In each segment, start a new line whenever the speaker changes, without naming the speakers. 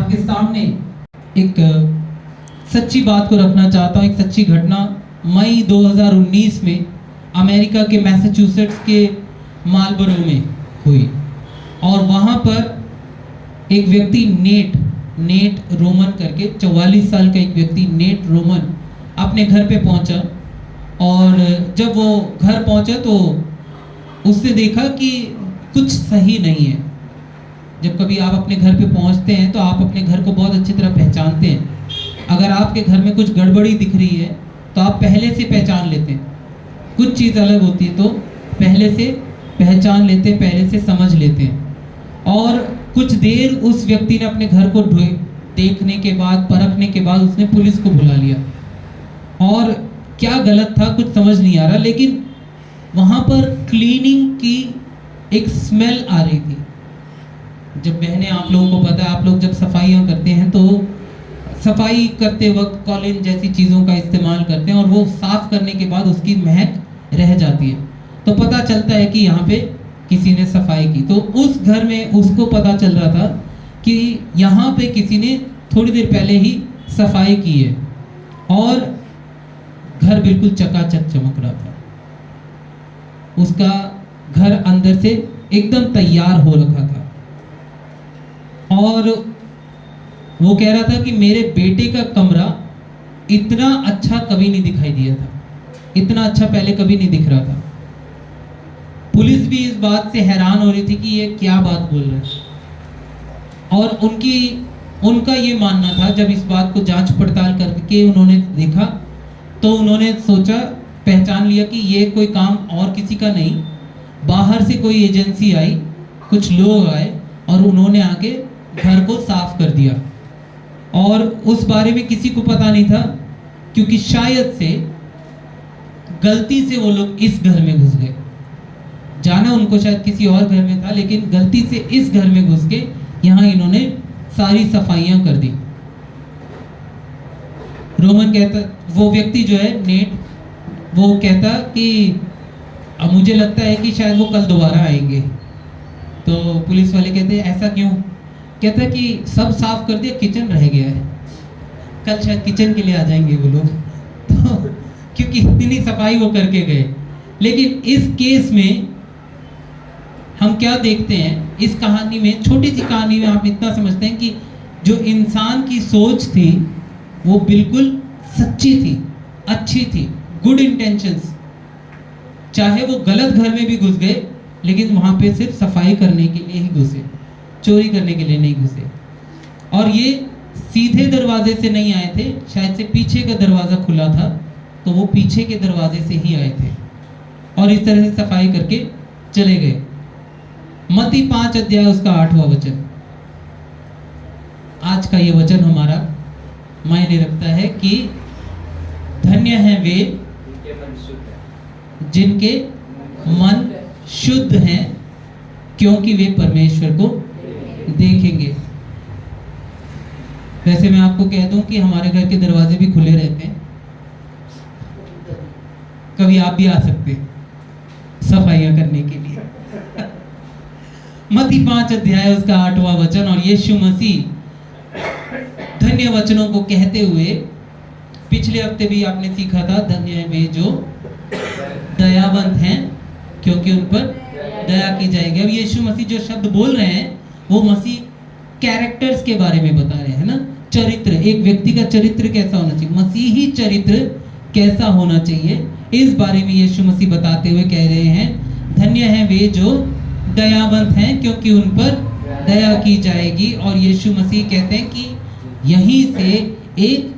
आपके सामने एक सच्ची बात को रखना चाहता हूँ। एक सच्ची घटना मई 2019 में अमेरिका के मैसाचुसेट्स के मार्लबरो में हुई और वहाँ पर एक व्यक्ति नेट रोमन करके 44 साल का एक व्यक्ति नेट रोमन अपने घर पे पहुंचा और जब वो घर पहुंचा तो उसने देखा कि कुछ सही नहीं है। जब कभी आप अपने घर पे पहुंचते हैं तो आप अपने घर को बहुत अच्छी तरह पहचानते हैं। अगर आपके घर में कुछ गड़बड़ी दिख रही है तो आप पहले से पहचान लेते हैं। कुछ चीज़ अलग होती है तो पहले से पहचान लेते हैं, पहले से समझ लेते हैं। और कुछ देर उस व्यक्ति ने अपने घर को देखने के बाद, परखने के बाद उसने पुलिस को बुला लिया। और क्या गलत था कुछ समझ नहीं आ रहा, लेकिन वहाँ पर क्लीनिंग की एक स्मेल आ रही थी। जब बहनें, आप लोगों को पता है, आप लोग जब सफाइयाँ करते हैं तो सफाई करते वक्त कॉलिन जैसी चीज़ों का इस्तेमाल करते हैं और वो साफ़ करने के बाद उसकी महक रह जाती है तो पता चलता है कि यहाँ पे किसी ने सफाई की। तो उस घर में उसको पता चल रहा था कि यहाँ पे किसी ने थोड़ी देर पहले ही सफाई की है और घर बिल्कुल चकाचक चमक रहा था। उसका घर अंदर से एकदम तैयार हो रखा था और वो कह रहा था कि मेरे बेटे का कमरा इतना अच्छा कभी नहीं दिखाई दिया था, इतना अच्छा पहले कभी नहीं दिख रहा था। पुलिस भी इस बात से हैरान हो रही थी कि ये क्या बात बोल रहा है और उनका ये मानना था। जब इस बात को जांच पड़ताल करके उन्होंने देखा तो उन्होंने सोचा, पहचान लिया कि ये कोई काम और किसी का नहीं, बाहर से कोई एजेंसी आई, कुछ लोग आए और उन्होंने आके घर को साफ कर दिया। और उस बारे में किसी को पता नहीं था क्योंकि शायद से गलती से वो लोग इस घर में घुस गए। जाना उनको शायद किसी और घर में था, लेकिन गलती से इस घर में घुस के यहाँ इन्होंने सारी सफाइयाँ कर दी। रोमन कहता, वो व्यक्ति जो है नेट, वो कहता कि अब मुझे लगता है कि शायद वो कल दोबारा आएंगे। तो पुलिस वाले कहते हैं ऐसा क्यों? कहता है कि सब साफ कर दिया, किचन रह गया है, कल शायद किचन के लिए आ जाएंगे वो लोग। तो क्योंकि इतनी सफाई वो करके गए। लेकिन इस केस में हम क्या देखते हैं, इस कहानी में, छोटी सी कहानी में आप इतना समझते हैं कि जो इंसान की सोच थी वो बिल्कुल सच्ची थी, अच्छी थी, गुड इंटेंशंस। चाहे वो गलत घर में भी घुस गए लेकिन वहाँ पे सिर्फ सफाई करने के लिए ही घुसे, चोरी करने के लिए नहीं घुसे। और ये सीधे दरवाजे से नहीं आए थे, शायद से पीछे का दरवाज़ा खुला था तो वो पीछे के दरवाजे से ही आए थे और इस तरह से सफाई करके चले गए। मत्ती 5 अध्याय उसका 8वां वचन, आज का ये वचन हमारा मायने रखता है कि धन्य हैं वे जिनके मन शुद्ध हैं क्योंकि वे परमेश्वर को देखेंगे। वैसे मैं आपको कह दूं कि हमारे घर के दरवाजे भी खुले रहते हैं, कभी आप भी आ सकते हैं सफाइयां करने के लिए। मत्ती 5 अध्याय उसका 8वां वचन। और यीशु मसीह धन्य वचनों को कहते हुए, पिछले हफ्ते भी आपने सीखा था, धन्य है वे जो दयावंत हैं क्योंकि उन पर दया की जाएगी। अब यीशु मसीह जो शब्द बोल रहे हैं वो मसीह कैरेक्टर्स के बारे में बता रहे हैं ना, चरित्र, एक व्यक्ति का चरित्र कैसा होना चाहिए, मसीही चरित्र कैसा होना चाहिए, इस बारे में यीशु मसीह बताते हुए कह रहे हैं धन्य हैं वे जो दयावंत हैं क्योंकि उन पर दया की जाएगी। और यीशु मसीह कहते हैं कि यहीं से एक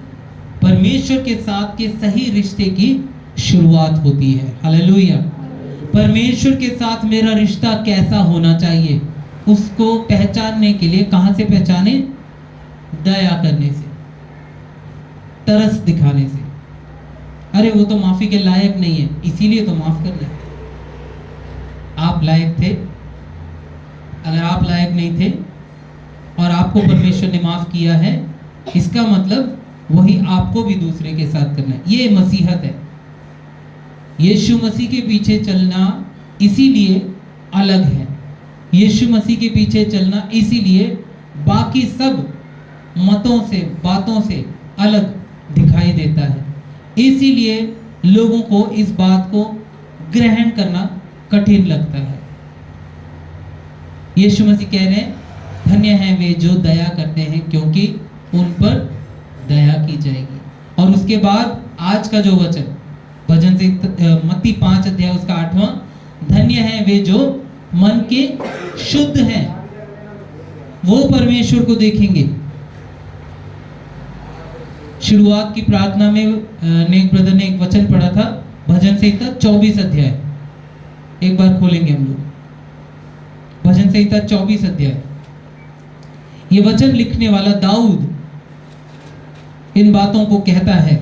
परमेश्वर के साथ के सही रिश्ते की शुरुआत होती है। हालेलुया। परमेश्वर के साथ मेरा रिश्ता कैसा होना चाहिए, उसको पहचानने के लिए कहां से पहचाने? दया करने से, तरस दिखाने से। अरे वो तो माफी के लायक नहीं है इसीलिए तो माफ कर रहे। आप लायक थे, अगर आप लायक नहीं थे और आपको परमेश्वर ने माफ किया है, इसका मतलब वही आपको भी दूसरे के साथ करना है। ये मसीहत है। यीशु मसीह के पीछे चलना इसीलिए अलग है, यीशु मसीह के पीछे चलना इसीलिए बाकी सब मतों से, बातों से अलग दिखाई देता है। इसीलिए लोगों को इस बात को ग्रहण करना कठिन लगता है। यीशु मसीह कह रहे हैं, धन्य हैं वे जो दया करते हैं, क्योंकि उन पर दया की जाएगी। और उसके बाद आज का जो वचन भजन से मत्ती 5 अध्याय उसका 8वां, धन्य हैं वे जो मन के शुद्ध हैं, वो परमेश्वर को देखेंगे। शुरुआत की प्रार्थना में नेक ब्रदर ने एक वचन पढ़ा था, भजन संहिता 24 अध्याय। एक बार खोलेंगे हम लोग भजन संहिता 24 अध्याय। ये वचन लिखने वाला दाऊद इन बातों को कहता है।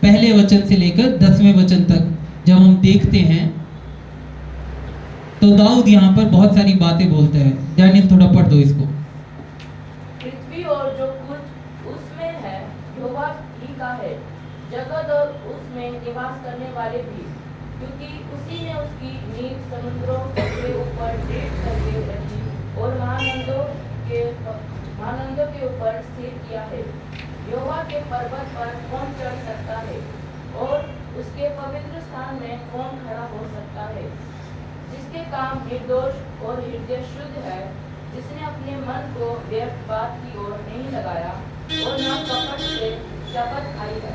पहले वचन से लेकर 10वें वचन तक जब हम देखते हैं तो दाऊद यहाँ पर बहुत सारी बातें बोलते हैं। डैनियल थोड़ा पढ़ दो इसको।
पृथ्वी और जो कुछ उसमें है यहोवा ही का है, जगत और उसमें निवास करने वाले भी, क्योंकि उसी ने उसकी नींव समुद्रों के ऊपर दृढ़ करके रखी और महानंदों के ऊपर स्थिर किया है। यहोवा के पर्वत पर कौन चढ़ सकता है और उसके पवित्र स्थान में कौन खड़ा हो सकता है? जिसके काम निर्दोष और हृदय शुद्ध है, जिसने अपने मन को व्यर्थ बात की ओर नहीं लगाया और न कपट से शपथ खाई है,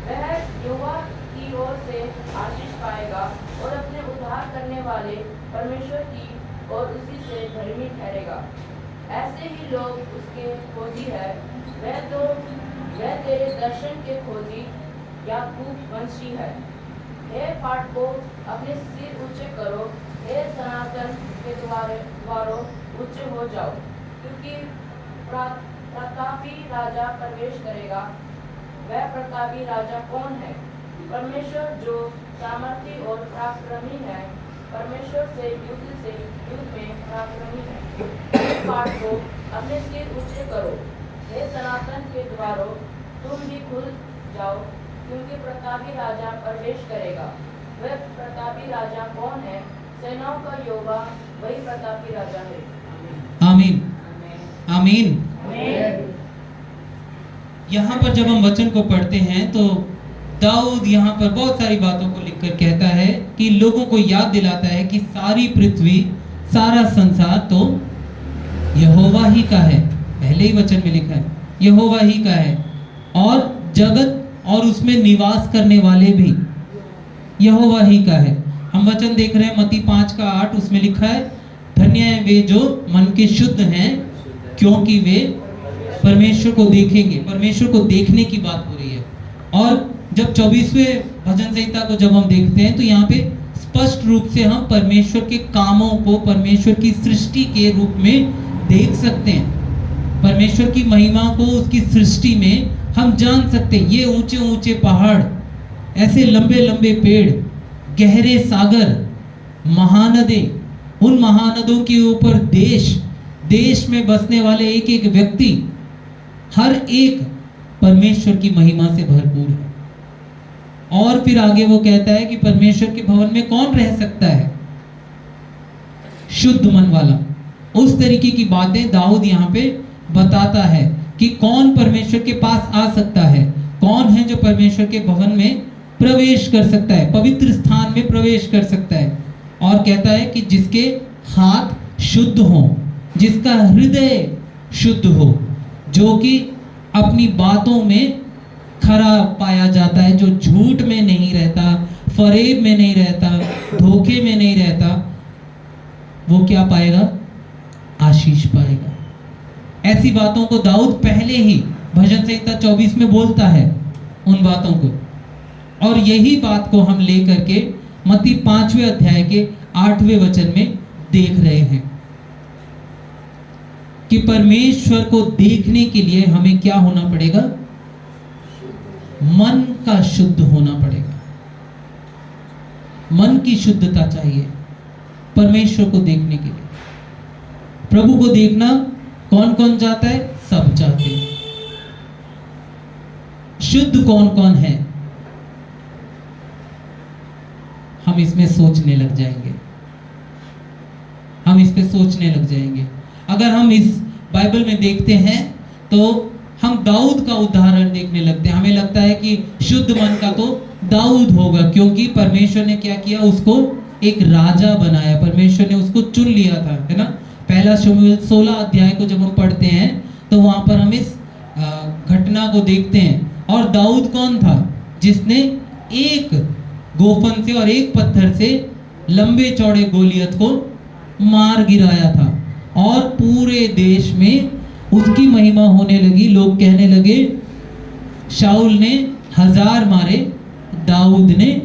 वह यहोवा की ओर से आशीष पाएगा और अपने उद्धार करने वाले परमेश्वर की और उसी से धर्मी ठहरेगा। ऐसे ही लोग उसके खोजी है, वह तेरे दर्शन के खोजी याकूब वंशी है। हे फाटकों, अपने सिर ऊंचे करो, हे सनातन के द्वारों ऊंचे हो जाओ, क्योंकि प्रतापी राजा प्रवेश करेगा। वह प्रतापी राजा कौन है? परमेश्वर जो सामर्थी और पराक्रमी है, परमेश्वर से युद्ध में पराक्रमी है। हे फाटकों, अपने सिर ऊंचे करो, हे सनातन के द्वारों तुम भी खुल जाओ, क्योंकि प्रतापी राजा प्रवेश करेगा। वह प्रतापी राजा कौन है? सेनाओं का यहोवा वही प्रतापी राजा है।
आमीन आमीन। यहाँ पर जब हम वचन को पढ़ते हैं तो दाऊद यहाँ पर बहुत सारी बातों को लिखकर कहता है कि लोगों को याद दिलाता है कि सारी पृथ्वी, सारा संसार तो यहोवा ही का है। पहले ही वचन में लिखा है यहोवा ही का है, और जगत और उसमें निवास करने वाले भी यहोवा ही का है। हम वचन देख रहे हैं मत्ती 5 का 8, उसमें लिखा है, धन्य है वे जो मन के शुद्ध हैं, क्योंकि वे परमेश्वर को देखेंगे। परमेश्वर को देखने की बात हो रही है। और जब 24वें भजन संहिता को जब हम देखते हैं तो यहाँ पे स्पष्ट रूप से हम परमेश्वर के कामों को परमेश्वर की सृष्टि के रूप में देख सकते हैं। परमेश्वर की महिमा को उसकी सृष्टि में हम जान सकते हैं। ये ऊंचे ऊंचे पहाड़, ऐसे लंबे लंबे पेड़, गहरे सागर, महानदें, उन महानदों के ऊपर देश में बसने वाले एक एक व्यक्ति, हर एक परमेश्वर की महिमा से भरपूर है। और फिर आगे वो कहता है कि परमेश्वर के भवन में कौन रह सकता है? शुद्ध मन वाला। उस तरीके की बातें दाऊद यहाँ पे बताता है कि कौन परमेश्वर के पास आ सकता है, कौन है जो परमेश्वर के भवन में प्रवेश कर सकता है, पवित्र स्थान में प्रवेश कर सकता है। और कहता है कि जिसके हाथ शुद्ध हो, जिसका हृदय शुद्ध हो, जो कि अपनी बातों में खरा पाया जाता है, जो झूठ में नहीं रहता, फरेब में नहीं रहता, धोखे में नहीं रहता, वो क्या पाएगा? आशीष पाएगा। ऐसी बातों को दाऊद पहले ही भजन संहिता 24 में बोलता है, उन बातों को। और यही बात को हम लेकर के मत्ती 5वें अध्याय के 8वें वचन में देख रहे हैं कि परमेश्वर को देखने के लिए हमें क्या होना पड़ेगा? मन का शुद्ध होना पड़ेगा। मन की शुद्धता चाहिए परमेश्वर को देखने के लिए। प्रभु को देखना कौन कौन चाहता है? सब चाहते हैं। शुद्ध कौन कौन है? हम इसमें सोचने लग जाएंगे। अगर हम इस बाइबल में देखते हैं तो हम दाऊद का उदाहरण देखने लगते हैं। हमें लगता है कि शुद्ध मन का तो दाऊद होगा, क्योंकि परमेश्वर ने क्या किया, उसको एक राजा बनाया, परमेश्वर ने उसको चुन लिया था, है ना। पहला शमूएल 16 अध्याय को जब हम पढ़ते हैं तो वहां पर हम इस घटना को देखते हैं। और दाऊद कौन था, जिसने एक गोफन से और एक पत्थर से लंबे चौड़े गोलियत को मार गिराया था, और पूरे देश में उसकी महिमा होने लगी। लोग कहने लगे शाऊल ने 1000 मारे, दाऊद ने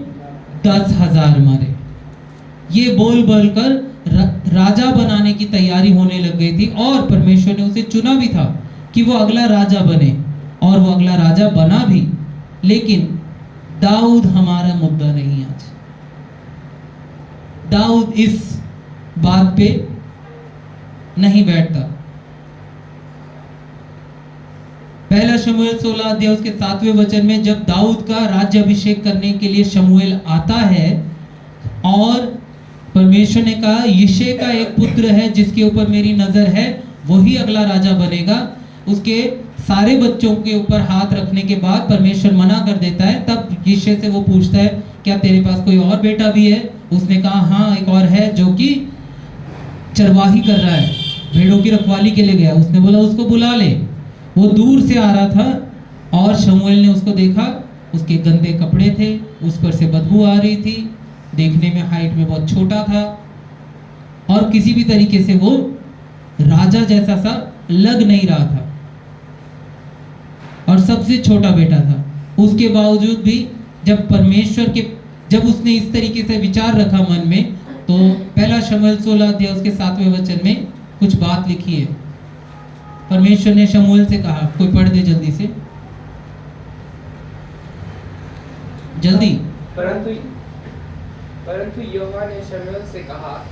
10,000 मारे। ये बोल बोल कर राजा बनाने की तैयारी होने लग गई थी, और परमेश्वर ने उसे चुना भी था कि वो अगला राजा बने, और वो अगला राजा बना भी। लेकिन दाऊद हमारा मुद्दा नहीं आज। दाऊद इस बात पे नहीं बैठता। पहला शमूएल 16 अध्याय उसके 7वें वचन में जब दाऊद का राज्य अभिषेक करने के लिए शमूएल आता है, और परमेश्वर ने कहा यिशै का एक पुत्र है जिसके ऊपर मेरी नजर है, वही अगला राजा बनेगा। उसके सारे बच्चों के ऊपर हाथ रखने के बाद परमेश्वर मना कर देता है। तब यिशै से वो पूछता है क्या तेरे पास कोई और बेटा भी है? उसने कहा हाँ, एक और है जो कि चरवाही कर रहा है, भेड़ों की रखवाली के लिए गया। उसने बोला उसको बुला ले। वो दूर से आ रहा था और शमूएल ने उसको देखा, उसके गंदे कपड़े थे, उस पर से बदबू आ रही थी, देखने में हाइट में बहुत छोटा था, और किसी भी तरीके से वो राजा जैसा सा लग नहीं रहा था, और सबसे छोटा बेटा था। उसके बावजूद भी जब उसने इस तरीके से विचार रखा मन में, तो पहला शमूएल 16 अध्याय उसके 7वें वचन में कुछ बात लिखी है। परमेश्वर ने शमूएल से कहा, कोई पढ़ दे जल्दी से, जल्दी।
परंतु यहोवा ने शमूएल से कहा,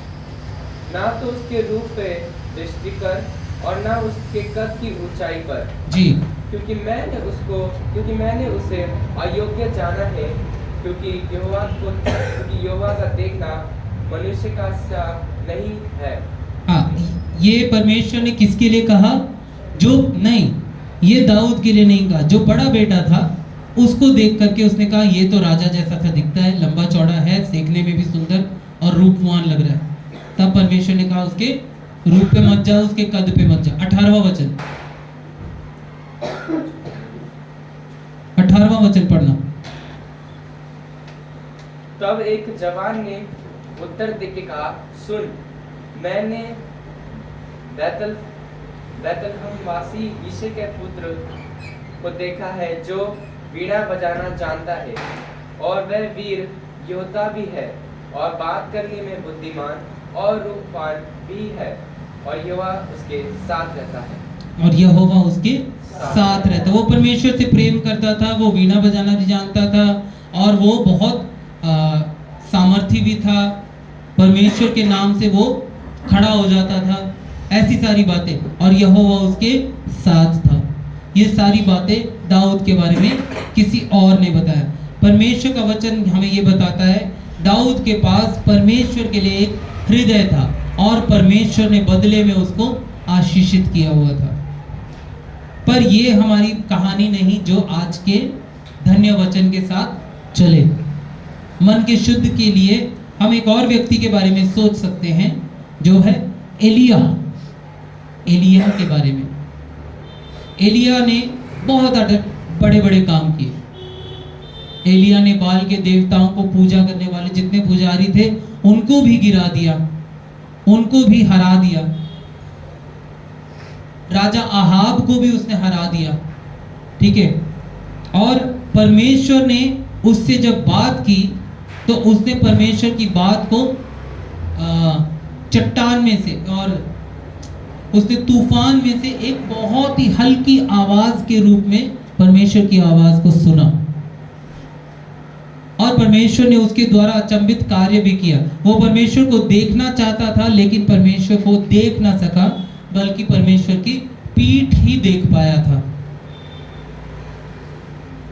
ना तो उसके रूप पे दृष्टि कर और ना उसके कद की ऊंचाई पर
जी,
क्योंकि मैंने उसे अयोग्य जाना है, क्योंकि यहोवा का देखना मनुष्य का सा नहीं है।
हाँ, ये परमेश्वर ने किसके लिए कहा? ये दाऊद के लिए नहीं कहा, जो बड़ा बेटा था उसको देख करके उसने कहा ये तो राजा जैसा सा दिखता है, लंबा चौड़ा है, देखने में भी सुंदर और रूपवान लग रहा है। तब परमेश्वर ने कहा उसके रूप पे मत जा, उसके कद पे मत जा। 18वां वचन पढ़ना।
तब एक जवान ने उत्तर देके कहा, सुन, मैंने बैतलहम वासी यिशै के पुत्र को देखा है, जो वीणा बजाना जानता है, और वह वीर योद्धा भी है, और बात करने में बुद्धिमान और रूपवान भी है, और यहोवा उसके साथ रहता है।
और यहोवा उसके साथ रहता। वो परमेश्वर से प्रेम करता था, वो वीणा बजाना भी जानता था, और वो बहुत सामर्थी भी था। परमेश्वर के नाम से वो खड़ा हो जाता था, ऐसी सारी बातें, और यहोवा उसके साथ था। ये सारी बातें दाऊद के बारे में किसी और ने बताया। परमेश्वर का वचन हमें ये बताता है दाऊद के पास परमेश्वर के लिए एक हृदय था, और परमेश्वर ने बदले में उसको आशीषित किया हुआ था। पर ये हमारी कहानी नहीं जो आज के धन्य वचन के साथ चले। मन के शुद्ध के लिए हम एक और व्यक्ति के बारे में सोच सकते हैं, जो है एलिया के बारे में। एलिया ने बहुत बड़े बड़े काम किए। एलिया ने बाल के देवताओं को पूजा करने वाले जितने पुजारी थे उनको भी गिरा दिया, उनको भी हरा दिया। राजा आहाब को भी उसने हरा दिया, ठीक है। और परमेश्वर ने उससे जब बात की तो उसने परमेश्वर की बात को चट्टान में से और उसने तूफान में से एक बहुत ही हल्की आवाज के रूप में परमेश्वर की आवाज को सुना, और परमेश्वर ने उसके द्वारा अचंभित कार्य भी किया। वो परमेश्वर को देखना चाहता था, लेकिन परमेश्वर को देख ना सका, बल्कि परमेश्वर की पीठ ही देख पाया था।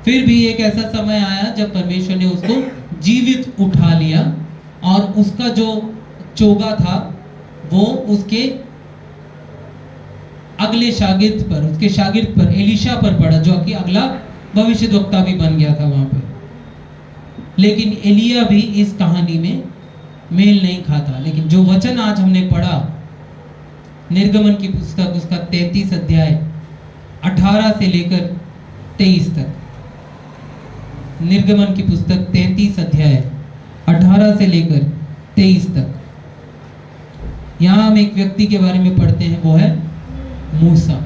फिर भी एक ऐसा समय आया जब परमेश्वर ने उसको जीवित उठा लिया, और उसका जो चोगा था वो उसके अगले शागिर्द पर, उसके शागिर्द पर, एलीशा पर पड़ा, जो कि अगला भविष्यद्वक्ता भी बन गया था वहां पर। लेकिन एलिया भी इस कहानी में मेल नहीं खाता। लेकिन जो वचन आज हमने पढ़ा, निर्गमन की पुस्तक उसका 33 अध्याय 18 से लेकर 23 तक, निर्गमन की पुस्तक 33 अध्याय 18 से लेकर 23 तक, यहाँ हम एक व्यक्ति के बारे में पढ़ते हैं, वो है मूसा।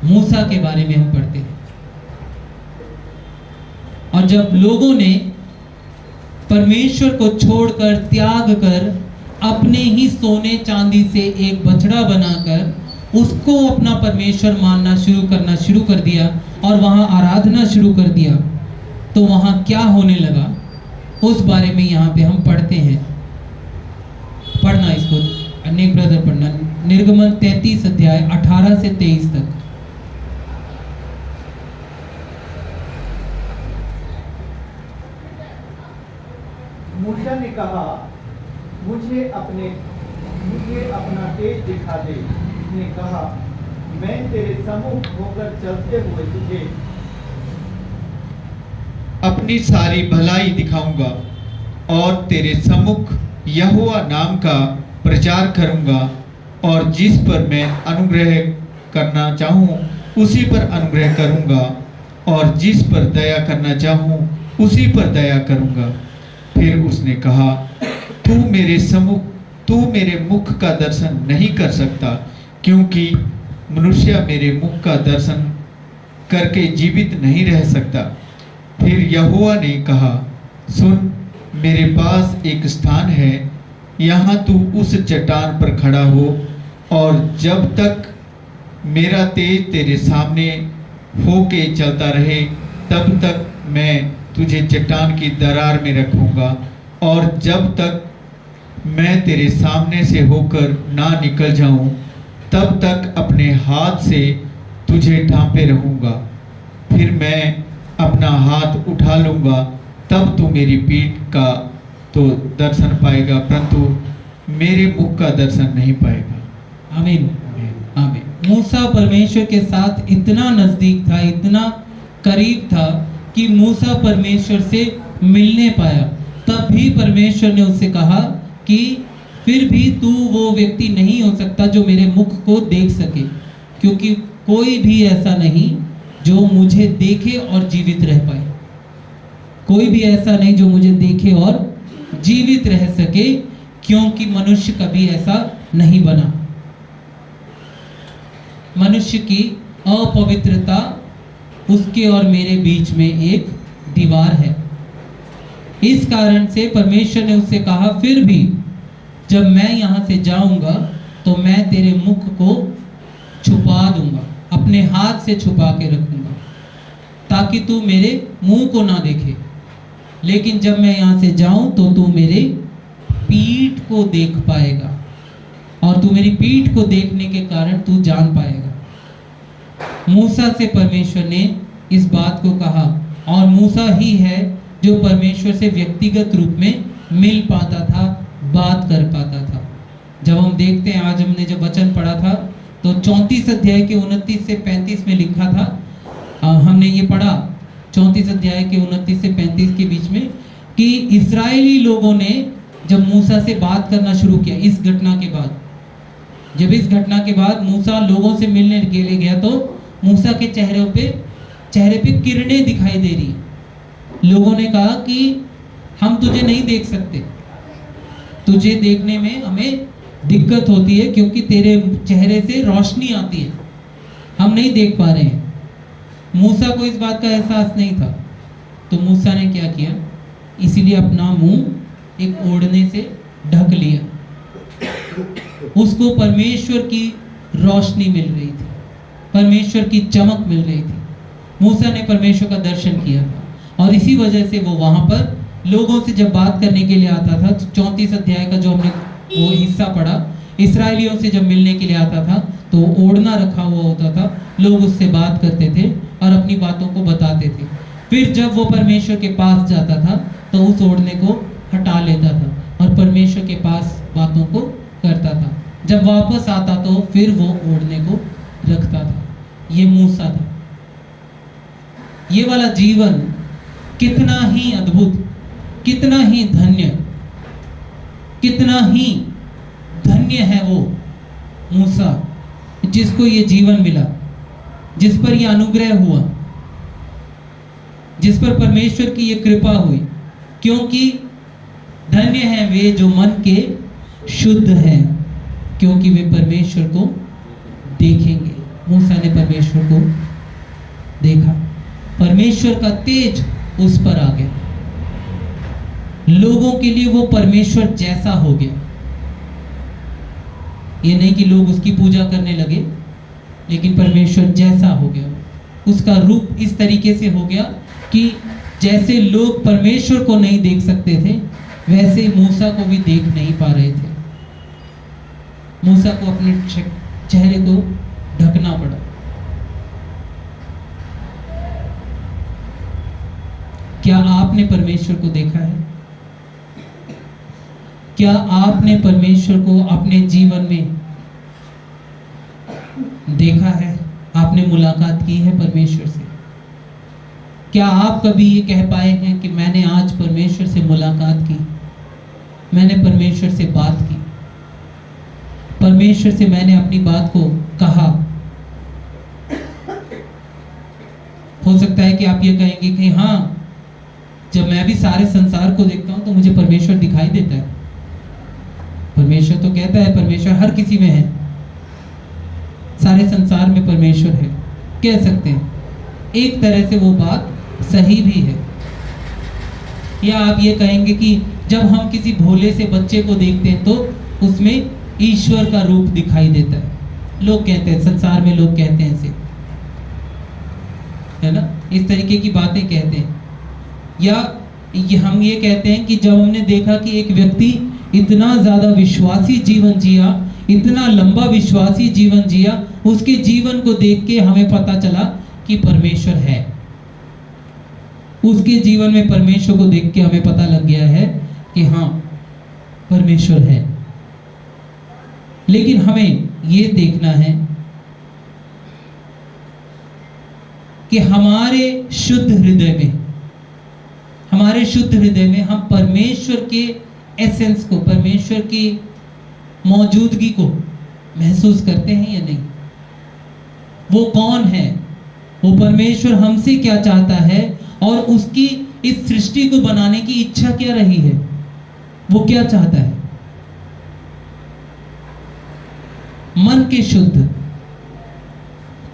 मूसा के बारे में हम पढ़ते हैं। और जब लोगों ने परमेश्वर को छोड़कर, त्याग कर, अपने ही सोने चांदी से एक बछड़ा बनाकर उसको अपना परमेश्वर मानना करना शुरू कर दिया और वहां आराधना शुरू कर दिया, तो वहां क्या होने लगा उस बारे में यहाँ पे हम पढ़ते हैं। पढ़ना इसको, अनेक ब्रदर पढ़ना, निर्गमन 33 अध्याय 18 से 23 तक।
मूसा ने कहा, मुझे अपना तेज दिखा दे। उसने कहा, मैं तेरे सम्मुख होकर चलते हुए तुझे
अपनी सारी भलाई दिखाऊंगा और तेरे सम्मुख यहोवा नाम का प्रचार करूंगा, और जिस पर मैं अनुग्रह करना चाहूं उसी पर अनुग्रह करूंगा, और जिस पर दया करना चाहूं उसी पर दया करूंगा। फिर उसने कहा, तू मेरे मुख का दर्शन नहीं कर सकता, क्योंकि मनुष्य मेरे मुख का दर्शन करके जीवित नहीं रह सकता। फिर यहोवा ने कहा, सुन, मेरे पास एक स्थान है, यहाँ तू उस चट्टान पर खड़ा हो, और जब तक मेरा तेज तेरे सामने होके चलता रहे तब तक मैं तुझे चट्टान की दरार में रखूंगा, और जब तक मैं तेरे सामने से होकर ना निकल जाऊं तब तक अपने हाथ से तुझे ढांपे रहूंगा। फिर मैं अपना हाथ उठा लूंगा, तब तू मेरी पीठ का तो दर्शन पाएगा, परंतु मेरे मुख का दर्शन नहीं पाएगा।
आमीन, आमीन। मूसा परमेश्वर के साथ इतना नजदीक था, इतना करीब था कि मूसा परमेश्वर से मिलने पाया। तब भी परमेश्वर ने उससे कहा कि फिर भी तू वो व्यक्ति नहीं हो सकता जो मेरे मुख को देख सके, क्योंकि कोई भी ऐसा नहीं जो मुझे देखे और जीवित रह पाए। कोई भी ऐसा नहीं जो मुझे देखे और जीवित रह सके, क्योंकि मनुष्य कभी ऐसा नहीं बना। मनुष्य की अपवित्रता, उसके और मेरे बीच में एक दीवार है। इस कारण से परमेश्वर ने उससे कहा, फिर भी जब मैं यहाँ से जाऊंगा तो मैं तेरे मुख को छुपा दूंगा, अपने हाथ से छुपा के रखूंगा, ताकि तू मेरे मुंह को ना देखे। लेकिन जब मैं यहाँ से जाऊं तो तू मेरे पीठ को देख पाएगा, और तू मेरी पीठ को देखने के कारण तू जान पाएगा। मूसा से परमेश्वर ने इस बात को कहा, और मूसा ही है जो परमेश्वर से व्यक्तिगत रूप में मिल पाता था, बात कर पाता था। जब हम देखते हैं, आज हमने जब वचन पढ़ा था तो 34 अध्याय के 29 से 35 में लिखा था, हमने ये पढ़ा 34 अध्याय के 29 से 35 के बीच में, कि इस्राएली लोगों ने जब मूसा से बात करना शुरू किया, इस घटना के बाद, जब इस घटना के बाद मूसा लोगों से मिलने के लिए गया, तो मूसा के चेहरे पे किरणें दिखाई दे रही। लोगों ने कहा कि हम तुझे नहीं देख सकते, तुझे देखने में हमें दिक्कत होती है, क्योंकि तेरे चेहरे से रोशनी आती है, हम नहीं देख पा रहे हैं। मूसा को इस बात का एहसास नहीं था, तो मूसा ने क्या किया, इसीलिए अपना मुंह एक ओढ़ने से ढक लिया। उसको परमेश्वर की रोशनी मिल रही थी, परमेश्वर की चमक मिल रही थी। मूसा ने परमेश्वर का दर्शन किया, और इसी वजह से वो वहां पर लोगों से जब बात करने के लिए आता था, 34 अध्याय का जो हमने वो हिस्सा पढ़ा, इस्राएलियों से जब मिलने के लिए आता था तो ओढ़ना रखा हुआ होता था, लोग उससे बात करते थे और अपनी बातों को बताते थे। फिर जब वो परमेश्वर के पास जाता था तो उस ओढ़ने को हटा लेता था और परमेश्वर के पास बातों को करता था। जब वापस आता तो फिर वो ओढ़ने को ये मूसा था। ये वाला जीवन कितना ही अद्भुत, कितना ही धन्य, कितना ही धन्य है वो मूसा जिसको ये जीवन मिला, जिस पर ये अनुग्रह हुआ, जिस पर परमेश्वर की ये कृपा हुई। क्योंकि धन्य हैं वे जो मन के शुद्ध हैं, क्योंकि वे परमेश्वर को देखेंगे। मूसा ने परमेश्वर को देखा, परमेश्वर का तेज उस पर आ गया, लोगों के लिए वो परमेश्वर जैसा हो गया। ये नहीं कि लोग उसकी पूजा करने लगे, लेकिन परमेश्वर जैसा हो गया, उसका रूप इस तरीके से हो गया कि जैसे लोग परमेश्वर को नहीं देख सकते थे, वैसे मूसा को भी देख नहीं पा रहे थे। मूसा को अपने चेहरे को ढकना पड़ा। क्या आपने परमेश्वर को देखा है? क्या आपने परमेश्वर को अपने जीवन में देखा है? आपने मुलाकात की है परमेश्वर से? क्या आप कभी ये कह पाए हैं कि मैंने आज परमेश्वर से मुलाकात की, मैंने परमेश्वर से बात की, परमेश्वर से मैंने अपनी बात को कहा? हो सकता है कि आप ये कहेंगे कि हाँ, जब मैं भी सारे संसार को देखता हूं तो मुझे परमेश्वर दिखाई देता है। परमेश्वर तो कहता है परमेश्वर हर किसी में है, सारे संसार में परमेश्वर है, कह सकते हैं। एक तरह से वो बात सही भी है। या आप ये कहेंगे कि जब हम किसी भोले से बच्चे को देखते हैं तो उसमें ईश्वर का रूप दिखाई देता है। लोग कहते हैं, संसार में लोग कहते हैं ऐसे, है ना, इस तरीके की बातें कहते हैं। या हम ये कहते हैं कि जब हमने देखा कि एक व्यक्ति इतना ज़्यादा विश्वासी जीवन जिया, इतना लंबा विश्वासी जीवन जिया, उसके जीवन को देख के हमें पता चला कि परमेश्वर है। उसके जीवन में परमेश्वर को देख के हमें पता लग गया है कि हाँ, परमेश्वर है। लेकिन हमें ये देखना है कि हमारे शुद्ध हृदय में, हमारे शुद्ध हृदय में हम परमेश्वर के एसेंस को, परमेश्वर की मौजूदगी को महसूस करते हैं या नहीं। वो कौन है, वो परमेश्वर हमसे क्या चाहता है और उसकी इस सृष्टि को बनाने की इच्छा क्या रही है, वो क्या चाहता है। मन के शुद्ध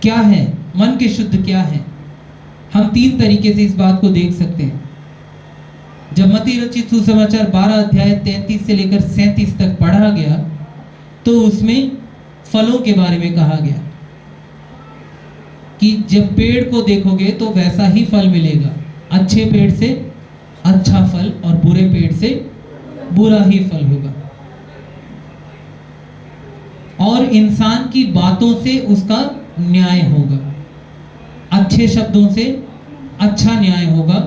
क्या है, मन के शुद्ध क्या है? हम 3 तरीके से इस बात को देख सकते हैं। जब मत्ती रचित सुसमाचार 12 अध्याय 33 से लेकर 37 तक पढ़ा गया तो उसमें फलों के बारे में कहा गया कि जब पेड़ को देखोगे तो वैसा ही फल मिलेगा, अच्छे पेड़ से अच्छा फल और बुरे पेड़ से बुरा ही फल होगा। और इंसान की बातों से उसका न्याय होगा, अच्छे शब्दों से अच्छा न्याय होगा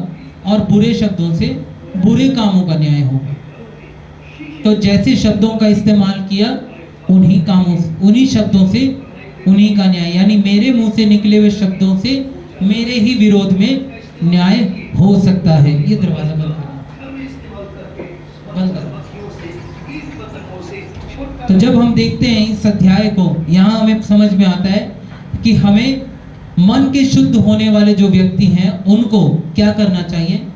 और बुरे शब्दों से बुरे कामों का न्याय होगा। तो जैसे शब्दों का इस्तेमाल किया, उन्हीं कामों से, उन्हीं शब्दों से उन्हीं का न्याय, यानी मेरे मुंह से निकले हुए शब्दों से मेरे ही विरोध में न्याय हो सकता है। ये दरवाजा बंद करना। तो जब हम देखते हैं इस अध्याय को, यहाँ हमें समझ में आता है कि हमें मन के शुद्ध होने वाले जो व्यक्ति हैं उनको क्या करना चाहिए।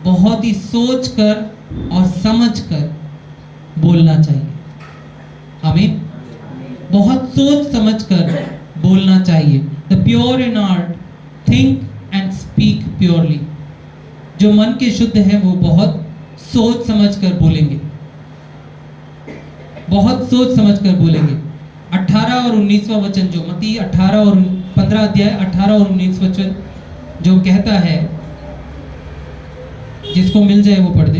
बहुत ही सोच कर और समझ कर बोलना चाहिए। हमें बहुत सोच समझ कर बोलना चाहिए। The pure in art think and speak purely. जो मन के शुद्ध है वो बहुत सोच समझ कर बोलेंगे, बहुत सोच समझ कर बोलेंगे। 18 और 19वां वचन, जो मत्ती 18 और 15 अध्याय 18 और 19 वचन जो कहता है, जिसको मिल जाए वो पढ़ दे।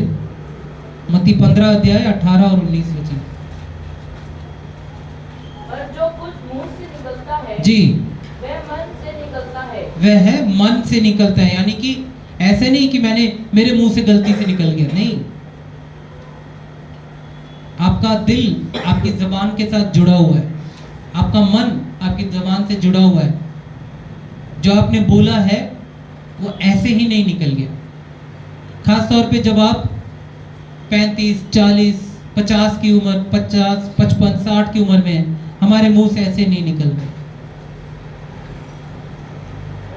मत्ती 15 अध्याय 18 और 19 वचन।
पर जो कुछ मुंह से निकलता है
जी,
वह मन से निकलता है।
वह है मन से निकलता है, यानी कि ऐसे नहीं कि मेरे मुंह से गलती से निकल गया, नहीं। आपका दिल आपकी जबान के साथ जुड़ा हुआ है, आपका मन आपकी जबान से जुड़ा हुआ है। जो आपने बोला है वो ऐसे ही नहीं निकल गया। खास तौर पे जब आप 35, 40, 50 की उम्र, 50, 55, 60 की उम्र में हैं, हमारे मुंह से ऐसे नहीं निकलते।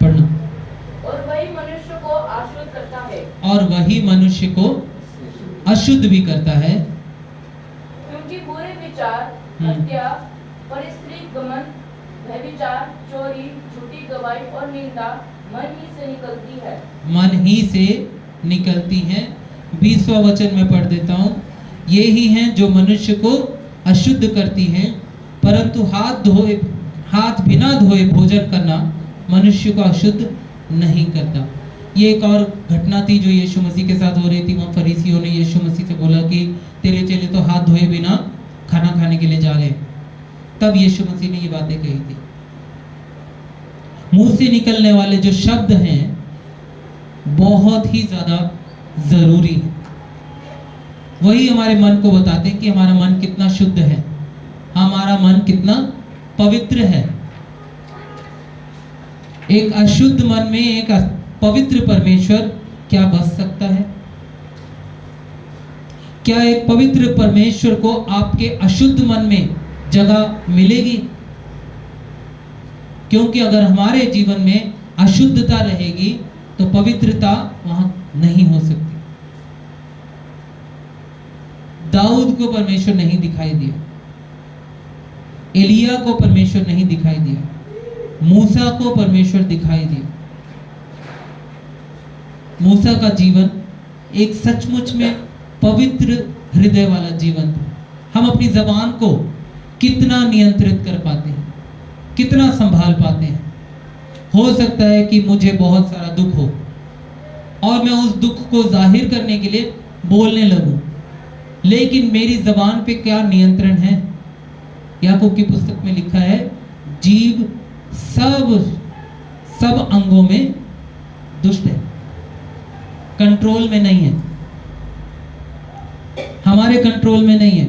पढ़ना।
और वही मनुष्य को अशुद्ध करता है,
और वही मनुष्य को अशुद्ध भी करता है,
क्योंकि बुरे विचार, हत्या, परस्त्री गमन, व्यभिचार, चोरी, झूठी गवाही और निंदा मन ही से निकलती है।
मन ही से निकलती है। 20वां वचन में पढ़ देता हूँ। ये ही हैं जो मनुष्य को अशुद्ध करती हैं, परंतु हाथ बिना धोए भोजन करना मनुष्य को अशुद्ध नहीं करता। ये एक और घटना थी जो यीशु मसीह के साथ हो रही थी। वहाँ फरीसियों ने यीशु मसीह से बोला कि तेरे चेले तो हाथ धोए बिना खाना खाने के लिए जा रहे। तब यीशु मसीह ने ये बातें कही थी। मुंह से निकलने वाले जो शब्द हैं बहुत ही ज्यादा जरूरी है। वही हमारे मन को बताते हैं कि हमारा मन कितना शुद्ध है, हमारा मन कितना पवित्र है। एक अशुद्ध मन में एक पवित्र परमेश्वर क्या बस सकता है? क्या एक पवित्र परमेश्वर को आपके अशुद्ध मन में जगह मिलेगी? क्योंकि अगर हमारे जीवन में अशुद्धता रहेगी तो पवित्रता वहां नहीं हो सकती। दाऊद को परमेश्वर नहीं दिखाई दिया, एलिया को परमेश्वर नहीं दिखाई दिया, मूसा को परमेश्वर दिखाई दिया। मूसा का जीवन एक सचमुच में पवित्र हृदय वाला जीवन था। हम अपनी जबान को कितना नियंत्रित कर पाते हैं, कितना संभाल पाते हैं। हो सकता है कि मुझे बहुत सारा दुख हो और मैं उस दुख को जाहिर करने के लिए बोलने लगूं, लेकिन मेरी जबान पे क्या नियंत्रण है? याकूब की पुस्तक में लिखा है, जीभ सब अंगों में दुष्ट है, कंट्रोल में नहीं है, हमारे कंट्रोल में नहीं है।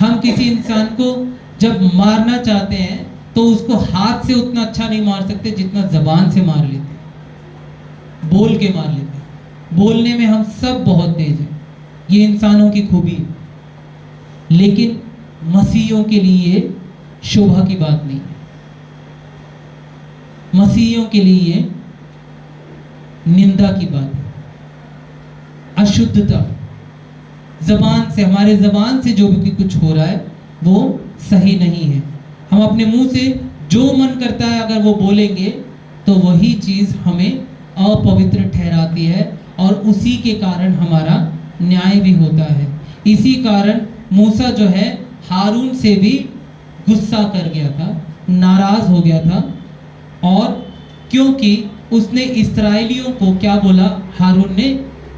हम किसी इंसान को जब मारना चाहते हैं तो उसको हाथ से उतना अच्छा नहीं मार सकते जितना जबान से मार लेते हैं, बोल के मार लेते हैं। बोलने में हम सब बहुत तेज हैं, ये इंसानों की खूबी है, लेकिन मसीहियों के लिए शोभा की बात नहीं है। मसीहियों के लिए निंदा की बात है। अशुद्धता जबान से, हमारे जबान से जो भी कुछ हो रहा है वो सही नहीं है। हम अपने मुंह से जो मन करता है अगर वो बोलेंगे तो वही चीज हमें अपवित्र ठहराती है और उसी के कारण हमारा न्याय भी होता है। इसी कारण मूसा जो है हारून से भी गुस्सा कर गया था, नाराज हो गया था, और क्योंकि उसने इस्राएलियों को क्या बोला हारून ने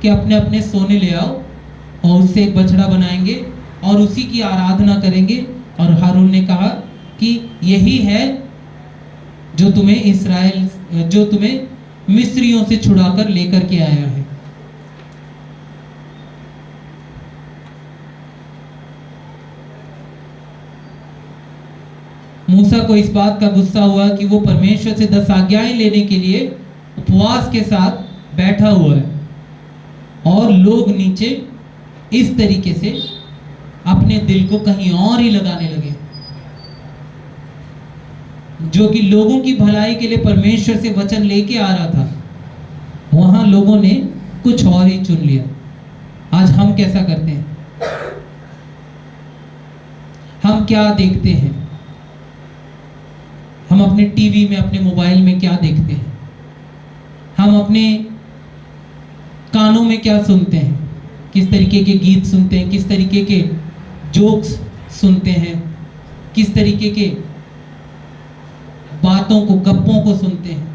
कि अपने अपने सोने ले आओ और उससे एक बछड़ा बनाएंगे और उसी की आराधना करेंगे। और हारून ने कहा कि यही है जो तुम्हें मिस्रियों से छुड़ाकर लेकर के आया है। मूसा को इस बात का गुस्सा हुआ कि वो परमेश्वर से 10 आज्ञाएं लेने के लिए उपवास के साथ बैठा हुआ है और लोग नीचे इस तरीके से अपने दिल को कहीं और ही लगाने लगे, जो कि लोगों की भलाई के लिए परमेश्वर से वचन लेके आ रहा था, वहां लोगों ने कुछ और ही चुन लिया। आज हम कैसा करते हैं? हम क्या देखते हैं? हम अपने टीवी में, अपने मोबाइल में क्या देखते हैं? हम अपने कानों में क्या सुनते हैं? किस तरीके के गीत सुनते हैं? किस तरीके के जोक्स सुनते हैं? किस तरीके के बातों को, गप्पों को सुनते हैं?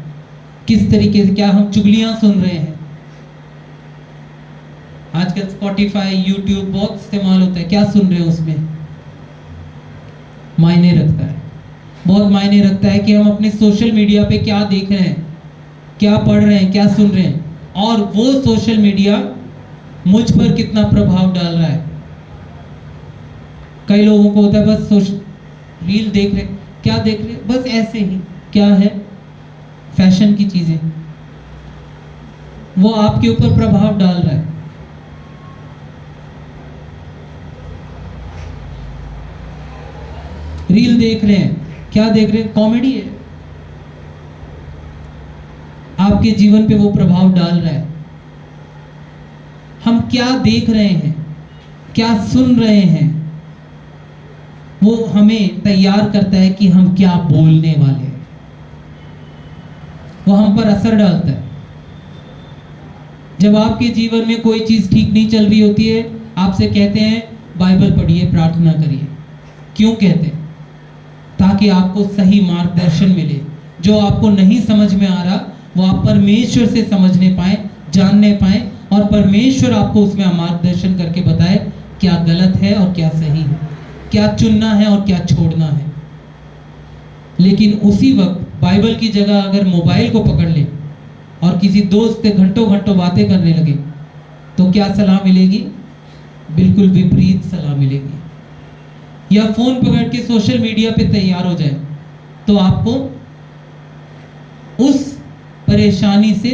किस तरीके से, क्या हम चुगलियां सुन रहे हैं? आजकल स्पॉटिफाई, यूट्यूब बहुत इस्तेमाल होता है, क्या सुन रहे हैं? उसमें मायने रखता है, बहुत मायने रखता है कि हम अपने सोशल मीडिया पे क्या देख रहे हैं, क्या पढ़ रहे हैं, क्या सुन रहे हैं, और वो सोशल मीडिया मुझ पर कितना प्रभाव डाल रहा है। कई लोगों को होता है बस रील देख रहे, क्या देख रहे, बस ऐसे ही, क्या है, फैशन की चीजें, वो आपके ऊपर प्रभाव डाल रहा है। रील देख रहे हैं, क्या देख रहे हैं? कॉमेडी है, आपके जीवन पे वो प्रभाव डाल रहा है। हम क्या देख रहे हैं, क्या सुन रहे हैं, वो हमें तैयार करता है कि हम क्या बोलने वाले हैं, वो हम पर असर डालता है। जब आपके जीवन में कोई चीज ठीक नहीं चल रही होती है, आपसे कहते हैं बाइबल पढ़िए, प्रार्थना करिए। क्यों कहते हैं? ताकि आपको सही मार्गदर्शन मिले। जो आपको नहीं समझ में आ रहा वो आप परमेश्वर से समझने पाए, जानने पाए, और परमेश्वर आपको उसमें मार्गदर्शन करके बताए क्या गलत है और क्या सही है, क्या चुनना है और क्या छोड़ना है। लेकिन उसी वक्त बाइबल की जगह अगर मोबाइल को पकड़ ले और किसी दोस्त से घंटों घंटों बातें करने लगे तो क्या सलाह मिलेगी? बिल्कुल विपरीत सलाह मिलेगी। या फोन पकड़ के सोशल मीडिया पे तैयार हो जाए तो आपको उस परेशानी से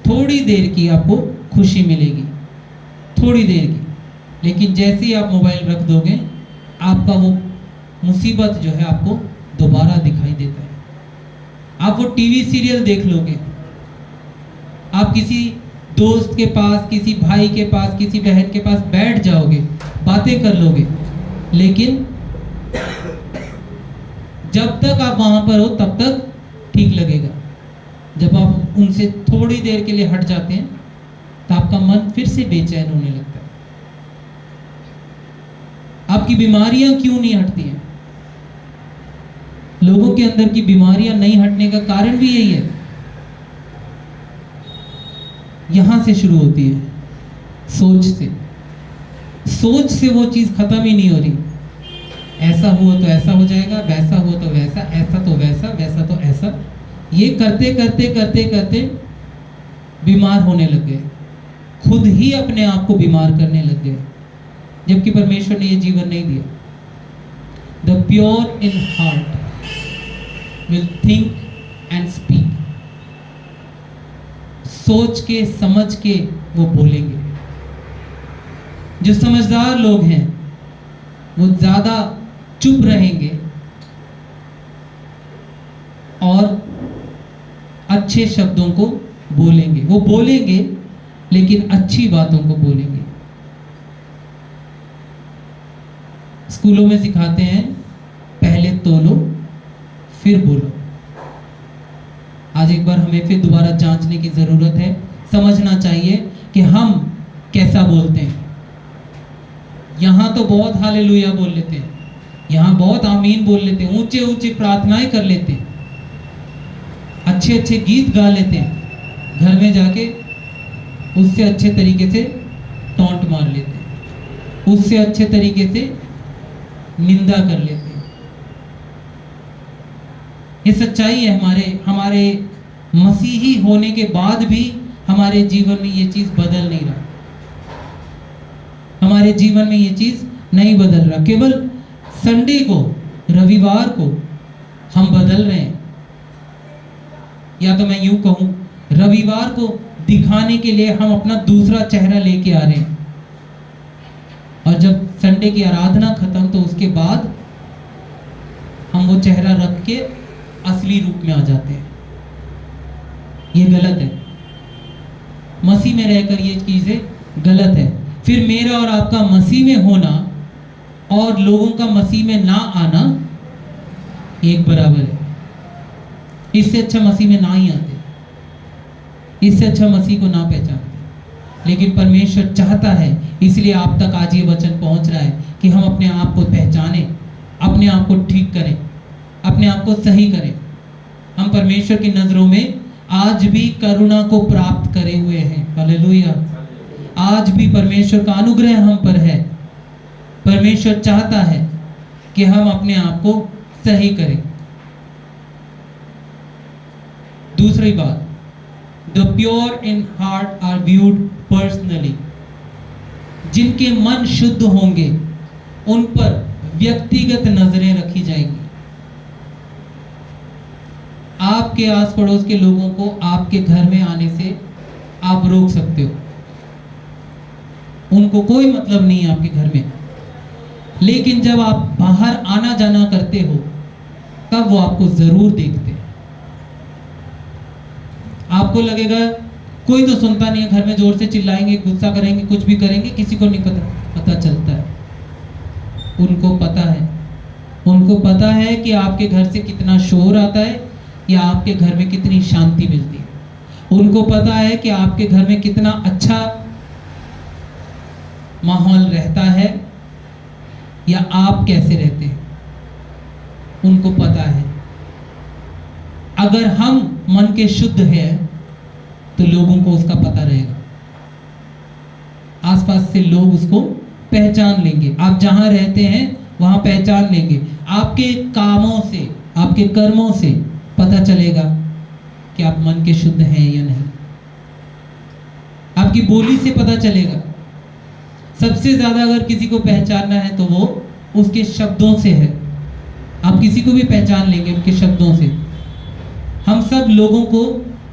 थोड़ी देर की आपको खुशी मिलेगी, थोड़ी देर की। लेकिन जैसे ही आप मोबाइल रख दोगे, आपका वो मुसीबत जो है आपको दोबारा दिखाई देता है। आप वो टीवी सीरियल देख लोगे, आप किसी दोस्त के पास, किसी भाई के पास, किसी बहन के पास बैठ जाओगे, बातें कर लोगे, लेकिन जब तक आप वहां पर हो तब तक ठीक लगेगा। जब आप उनसे थोड़ी देर के लिए हट जाते हैं तो आपका मन फिर से बेचैन होने लगता है। आपकी बीमारियां क्यों नहीं हटती हैं? लोगों के अंदर की बीमारियां नहीं हटने का कारण भी यही है। यहां से शुरू होती है, सोच से। सोच से वो चीज खत्म ही नहीं हो रही। ऐसा हुआ तो ऐसा हो जाएगा, वैसा हुआ तो वैसा, ऐसा तो वैसा, वैसा तो ऐसा। ये करते करते करते करते बीमार होने लग गए, खुद ही अपने आप को बीमार करने लग गए, जबकि परमेश्वर ने ये जीवन नहीं दिया। The pure in heart will think and speak. सोच के समझ के वो बोलेंगे। जो समझदार लोग हैं वो ज्यादा चुप रहेंगे और अच्छे शब्दों को बोलेंगे। वो बोलेंगे लेकिन अच्छी बातों को बोलेंगे। स्कूलों में सिखाते हैं पहले तोलो फिर बोलो। आज एक बार हमें फिर दोबारा जांचने की जरूरत है। समझना चाहिए कि हम कैसा बोलते हैं। यहां तो बहुत हालेलुया बोल लेते हैं, यहां बहुत आमीन बोल लेते हैं, ऊंचे ऊंचे प्रार्थनाएं कर लेते हैं, अच्छे अच्छे गीत गा लेते हैं। घर में जाके उससे अच्छे तरीके से टॉन्ट मार लेते हैं, उससे अच्छे तरीके से निंदा कर लेते हैं। ये सच्चाई है। हमारे मसीही होने के बाद भी हमारे जीवन में ये चीज बदल नहीं रहा। हमारे जीवन में ये चीज नहीं बदल रहा। केवल संडे को, रविवार को हम बदल रहे हैं। या तो मैं यूं कहूं, रविवार को दिखाने के लिए हम अपना दूसरा चेहरा लेके आ रहे हैं, और जब संडे की आराधना खत्म तो उसके बाद हम वो चेहरा रख के असली रूप में आ जाते हैं। ये गलत है। मसीह में रहकर ये चीजें गलत है। फिर मेरा और आपका मसीह में होना और लोगों का मसीह में ना आना एक बराबर है। इससे अच्छा मसीह में ना ही आते, इससे अच्छा मसीह को ना पहचानते। लेकिन परमेश्वर चाहता है, इसलिए आप तक आज ये वचन पहुंच रहा है कि हम अपने आप को पहचानें, अपने आप को ठीक करें, अपने आप को सही करें। हम परमेश्वर की नजरों में आज भी करुणा को प्राप्त करे हुए हैं। हालेलुया। आज भी परमेश्वर का अनुग्रह हम पर है। परमेश्वर चाहता है कि हम अपने आप को सही करें। दूसरी बात, the pure in heart are viewed personally. जिनके मन शुद्ध होंगे उन पर व्यक्तिगत नजरें रखी जाएंगी। आपके आस पड़ोस के लोगों को आपके घर में आने से आप रोक सकते हो, उनको कोई मतलब नहीं है आपके घर में। लेकिन जब आप बाहर आना जाना करते हो तब वो आपको जरूर देखते हैं। आपको लगेगा कोई तो सुनता नहीं है, घर में जोर से चिल्लाएंगे, गुस्सा करेंगे, कुछ भी करेंगे, किसी को नहीं पता चलता है। उनको पता है कि आपके घर से कितना शोर आता है या आपके घर में कितनी शांति मिलती है। उनको पता है कि आपके घर में कितना अच्छा माहौल रहता है या आप कैसे रहते हैं, उनको पता है। अगर हम मन के शुद्ध हैं तो लोगों को उसका पता रहेगा, आसपास से लोग उसको पहचान लेंगे। आप जहां रहते हैं वहां पहचान लेंगे। आपके कामों से, आपके कर्मों से पता चलेगा कि आप मन के शुद्ध हैं या नहीं। आपकी बोली से पता चलेगा। सबसे ज्यादा अगर किसी को पहचानना है तो वो उसके शब्दों से है। आप किसी को भी पहचान लेंगे उनके शब्दों से। हम सब लोगों को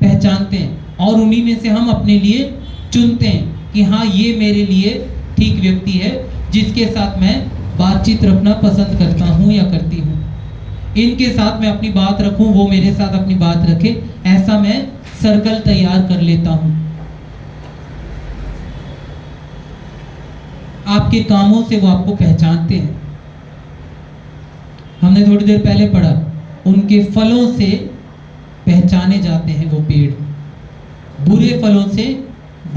पहचानते हैं और उन्हीं में से हम अपने लिए चुनते हैं कि हाँ, ये मेरे लिए ठीक व्यक्ति है जिसके साथ मैं बातचीत रखना पसंद करता हूँ या करती हूँ। इनके साथ मैं अपनी बात रखूँ, वो मेरे साथ अपनी बात रखे, ऐसा मैं सर्कल तैयार कर लेता हूँ। आपके कामों से वो आपको पहचानते हैं। हमने थोड़ी देर पहले पढ़ा, उनके फलों से पहचाने जाते हैं वो पेड़। बुरे फलों से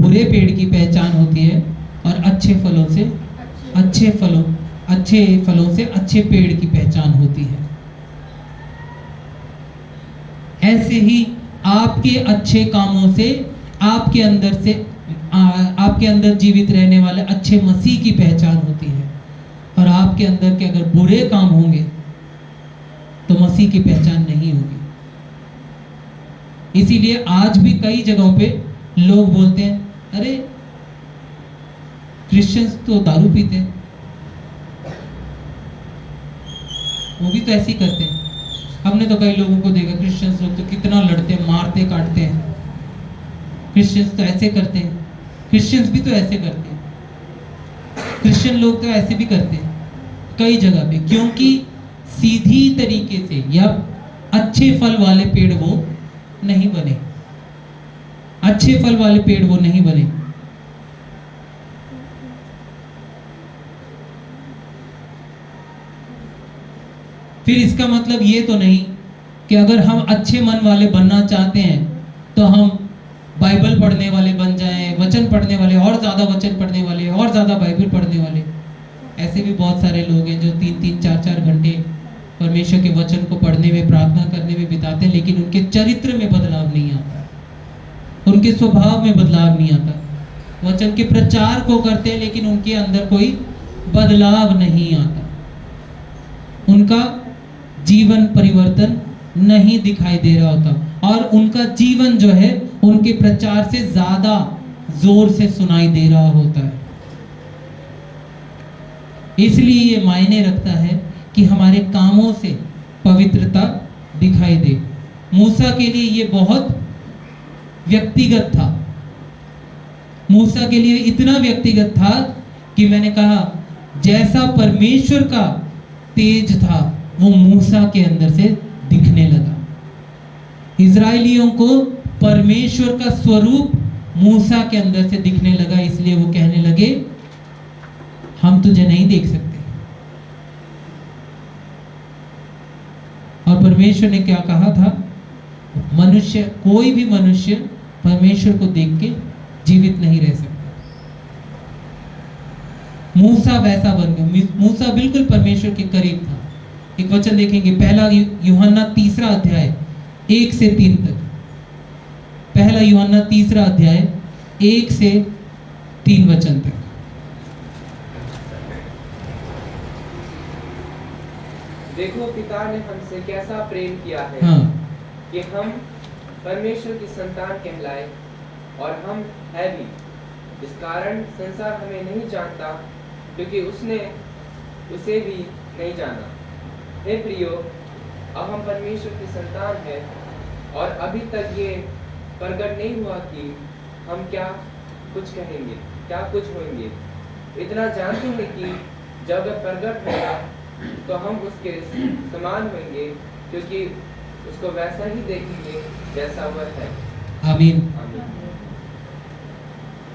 बुरे पेड़ की पहचान होती है और अच्छे फलों से अच्छे फलों से अच्छे पेड़ की पहचान होती है। ऐसे ही आपके अच्छे कामों से आपके अंदर जीवित रहने वाले अच्छे मसीह की पहचान होती है। और आपके अंदर के अगर बुरे काम होंगे तो मसीह की पहचान नहीं होगी। इसीलिए आज भी कई जगहों पे लोग बोलते हैं, अरे क्रिश्चियंस तो दारू पीते हैं, वो भी तो ऐसे ही करते हैं। हमने तो कई लोगों को देखा, क्रिश्चियंस लोग तो कितना लड़ते हैं, मारते काटते हैं। क्रिश्चियंस तो ऐसे करते हैं, क्रिश्चियंस भी तो ऐसे करते हैं, क्रिश्चियन लोग तो ऐसे भी करते हैं कई जगह पे, क्योंकि सीधी तरीके से या अच्छे फल वाले पेड़ वो नहीं बने। अच्छे फल वाले पेड़ वो नहीं बने। फिर इसका मतलब ये तो नहीं कि अगर हम अच्छे मन वाले बनना चाहते हैं तो हम बाइबल पढ़ने वाले बन जाएं, वचन पढ़ने वाले, और ज़्यादा वचन पढ़ने वाले, और ज़्यादा बाइबल पढ़ने वाले। ऐसे भी बहुत सारे लोग हैं जो 3-3, 4-4 घंटे परमेश्वर के वचन को पढ़ने में, प्रार्थना करने में बिताते हैं, लेकिन उनके चरित्र में बदलाव नहीं आता, उनके स्वभाव में बदलाव नहीं आता। वचन के प्रचार को करते हैं लेकिन उनके अंदर कोई बदलाव नहीं आता, उनका जीवन परिवर्तन नहीं दिखाई दे रहा होता, और उनका जीवन जो है उनके प्रचार से ज्यादा जोर से सुनाई दे रहा होता है। इसलिए ये मायने रखता है कि हमारे कामों से पवित्रता दिखाई दे। मूसा के लिए ये बहुत व्यक्तिगत था। मूसा के लिए इतना व्यक्तिगत था कि मैंने कहा, जैसा परमेश्वर का तेज था वो मूसा के अंदर से दिखने लगा। इजराइलियों को परमेश्वर का स्वरूप मूसा के अंदर से दिखने लगा, इसलिए वो कहने लगे, हम तुझे नहीं देख सकते। और परमेश्वर ने क्या कहा था? मनुष्य, कोई भी मनुष्य परमेश्वर को देख के जीवित नहीं रह सकता। मूसा वैसा बन गया। मूसा बिल्कुल परमेश्वर के करीब था। एक वचन देखेंगे, पहला यूहन्ना 3 अध्याय 1 से 3 तक। पहला यूहन्ना 3 अध्याय 1 से 3 वचन तक।
देखो, पिता ने हमसे कैसा प्रेम किया है,
हाँ।
कि हम परमेश्वर की संतान कहलाए, और हम है भी। इस कारण संसार हमें नहीं जानता, क्योंकि उसने उसे भी नहीं जाना। हे प्रियो, अब हम परमेश्वर की संतान हैं, और अभी तक ये प्रकट नहीं हुआ कि हम क्या कुछ कहेंगे, क्या कुछ होंगे। इतना जानते हैं कि जब वह प्रकट होगा तो हम उसके समान होंगे, क्योंकि उसको वैसा ही देखेंगे जैसा वह है।
आमीन।
आमीन।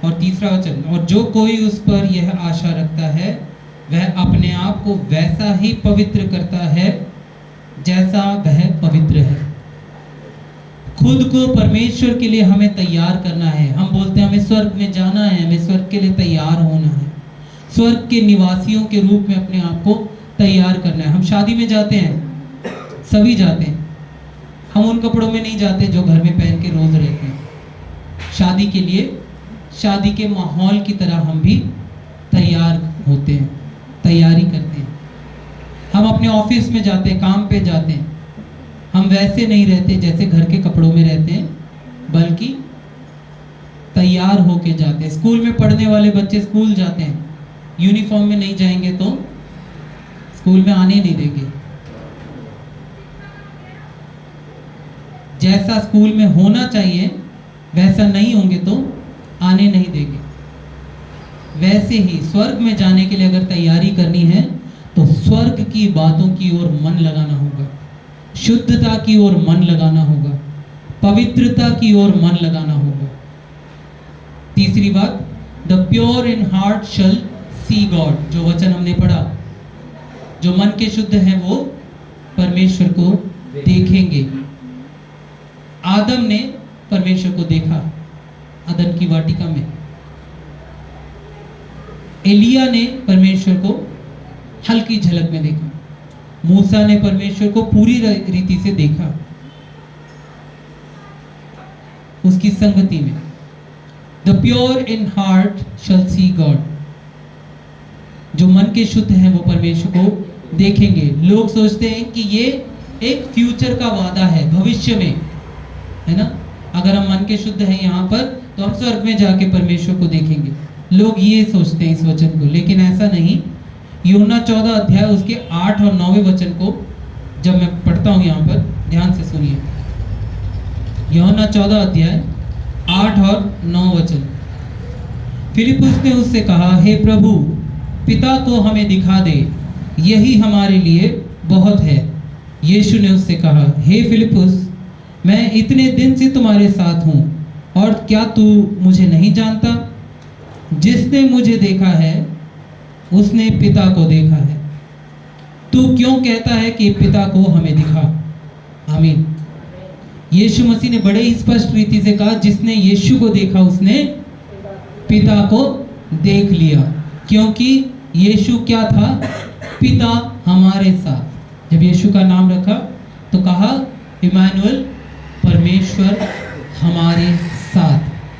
और तीसरा वचन, और जो कोई उस पर यह आशा रखता है वह अपने आप को वैसा ही पवित्र करता है जैसा वह पवित्र है। खुद को परमेश्वर के लिए हमें तैयार करना है। हम बोलते हैं हमें स्वर्ग में जाना है, हमें स्वर्ग के लिए तैयार होना है, स्वर्ग के निवासियों के रूप में अपने आप को तैयार करना है। हम शादी में जाते हैं, सभी जाते हैं, हम उन कपड़ों में नहीं जाते जो घर में पहन के रोज रहते हैं। शादी के लिए, शादी के माहौल की तरह हम भी तैयार होते हैं, तैयारी करते हैं। हम अपने ऑफिस में जाते हैं, काम पे जाते हैं, हम वैसे नहीं रहते जैसे घर के कपड़ों में रहते हैं, बल्कि तैयार होके जाते हैं। स्कूल में पढ़ने वाले बच्चे स्कूल जाते हैं, यूनिफॉर्म में नहीं जाएंगे तो स्कूल में आने नहीं देंगे। जैसा स्कूल में होना चाहिए वैसा नहीं होंगे तो आने नहीं देंगे। वैसे ही स्वर्ग में जाने के लिए अगर तैयारी करनी है तो स्वर्ग की बातों की ओर मन लगाना होगा, शुद्धता की ओर मन लगाना होगा, पवित्रता की ओर मन लगाना होगा। तीसरी बात, the pure in heart shall see God, जो वचन हमने पढ़ा, जो मन के शुद्ध हैं वो परमेश्वर को देखेंगे। आदम ने परमेश्वर को देखा अदन की वाटिका में, एलिया ने परमेश्वर को हल्की झलक में देखा, मूसा ने परमेश्वर को पूरी रीति से देखा उसकी संगति में। The pure in heart shall see God, जो मन के शुद्ध हैं वो परमेश्वर को देखेंगे। लोग सोचते हैं कि ये एक फ्यूचर का वादा है, भविष्य में, है ना, अगर हम मन के शुद्ध हैं यहाँ पर तो हम स्वर्ग में जाके परमेश्वर को देखेंगे। लोग ये सोचते हैं इस वचन को, लेकिन ऐसा नहीं। यूहन्ना 14 अध्याय उसके 8 और 9वें वचन को जब मैं पढ़ता हूँ यहाँ पर, ध्यान से सुनिए। यूहन्ना 14 अध्याय 8 और 9 वचन। फिलिप्पुस ने उससे कहा, हे प्रभु, पिता को हमें दिखा दे, यही हमारे लिए बहुत है। यीशु ने उससे कहा, हे फिलिप्पुस, मैं इतने दिन से तुम्हारे साथ हूँ और क्या तू मुझे नहीं जानता? जिसने मुझे देखा है उसने पिता को देखा है। तू क्यों कहता है कि पिता को हमें दिखा? आमीन। यीशु मसीह ने बड़े ही स्पष्ट रीति से कहा, जिसने यीशु को देखा उसने पिता को देख लिया, क्योंकि यीशु क्या था? पिता हमारे साथ। जब यीशु का नाम रखा तो कहा इमानुएल, परमेश्वर हमारे साथ।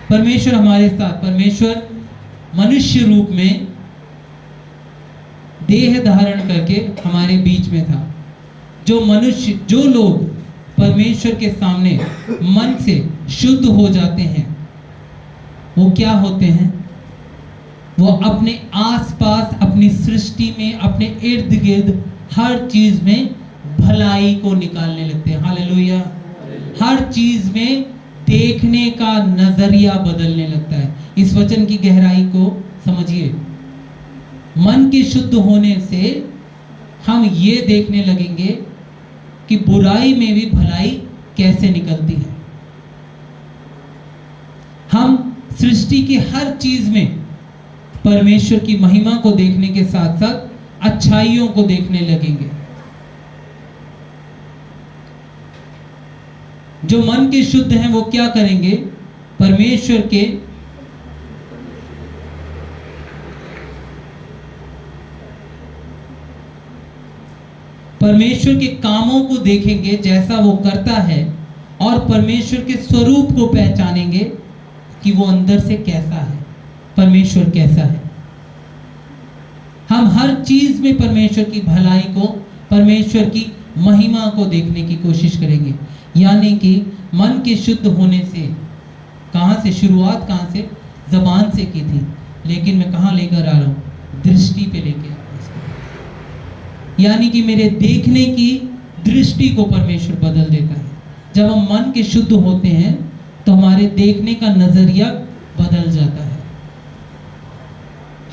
परमेश्वर हमारे साथ, परमेश्वर मनुष्य रूप में देह धारण करके हमारे बीच में था। जो मनुष्य, जो लोग परमेश्वर के सामने मन से शुद्ध हो जाते हैं वो क्या होते हैं? वो अपने आसपास, अपनी सृष्टि में, अपने इर्द गिर्द हर चीज में भलाई को निकालने लगते हैं। हालेलुया। हर चीज में देखने का नजरिया बदलने लगता है। इस वचन की गहराई को समझिए। मन के शुद्ध होने से हम ये देखने लगेंगे कि बुराई में भी भलाई कैसे निकलती है। हम सृष्टि की हर चीज में परमेश्वर की महिमा को देखने के साथ साथ अच्छाइयों को देखने लगेंगे। जो मन के शुद्ध हैं वो क्या करेंगे? परमेश्वर के कामों को देखेंगे जैसा वो करता है, और परमेश्वर के स्वरूप को पहचानेंगे कि वो अंदर से कैसा है, परमेश्वर कैसा है। हम हर चीज में परमेश्वर की भलाई को, परमेश्वर की महिमा को देखने की कोशिश करेंगे। यानी कि मन के शुद्ध होने से कहाँ से शुरुआत, कहाँ से? जबान से की थी, लेकिन मैं कहाँ लेकर आ रहा हूँ? दृष्टि पे लेके। यानी कि मेरे देखने की दृष्टि को परमेश्वर बदल देता है। जब हम मन के शुद्ध होते हैं तो हमारे देखने का नजरिया बदल जाता है।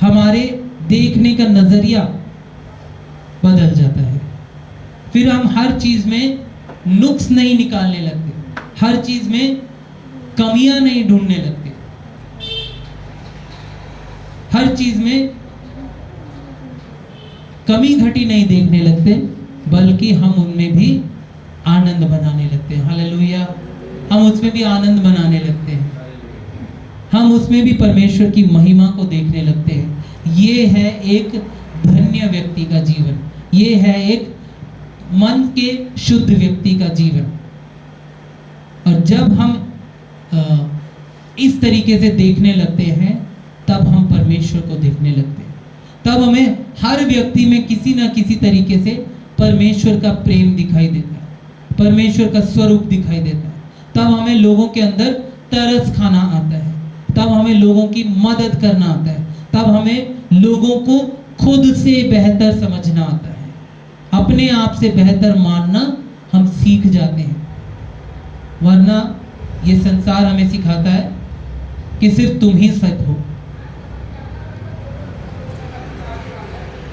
हमारे देखने का नजरिया बदल जाता है। फिर हम हर चीज में नुक्स नहीं निकालने लगते, हर चीज में कमियां नहीं ढूंढने लगते, हर चीज में कमी घटी नहीं देखने लगते, बल्कि हम उनमें भी आनंद बनाने लगते हैं। हालेलुया। हम उसमें भी आनंद बनाने लगते हैं, हम उसमें भी परमेश्वर की महिमा को देखने लगते हैं। ये है एक धन्य व्यक्ति का जीवन, ये है एक मन के शुद्ध व्यक्ति का जीवन। और जब हम इस तरीके से देखने लगते हैं तब हम परमेश्वर को देखने लगते हैं, तब हमें हर व्यक्ति में किसी ना किसी तरीके से परमेश्वर का प्रेम दिखाई देता है, परमेश्वर का स्वरूप दिखाई देता है। तब हमें लोगों के अंदर तरस खाना आता है, तब हमें लोगों की मदद करना आता है, तब हमें लोगों को खुद से बेहतर समझना आता है, अपने आप से बेहतर मानना हम सीख जाते हैं। वरना ये संसार हमें सिखाता है कि सिर्फ तुम ही सच हो।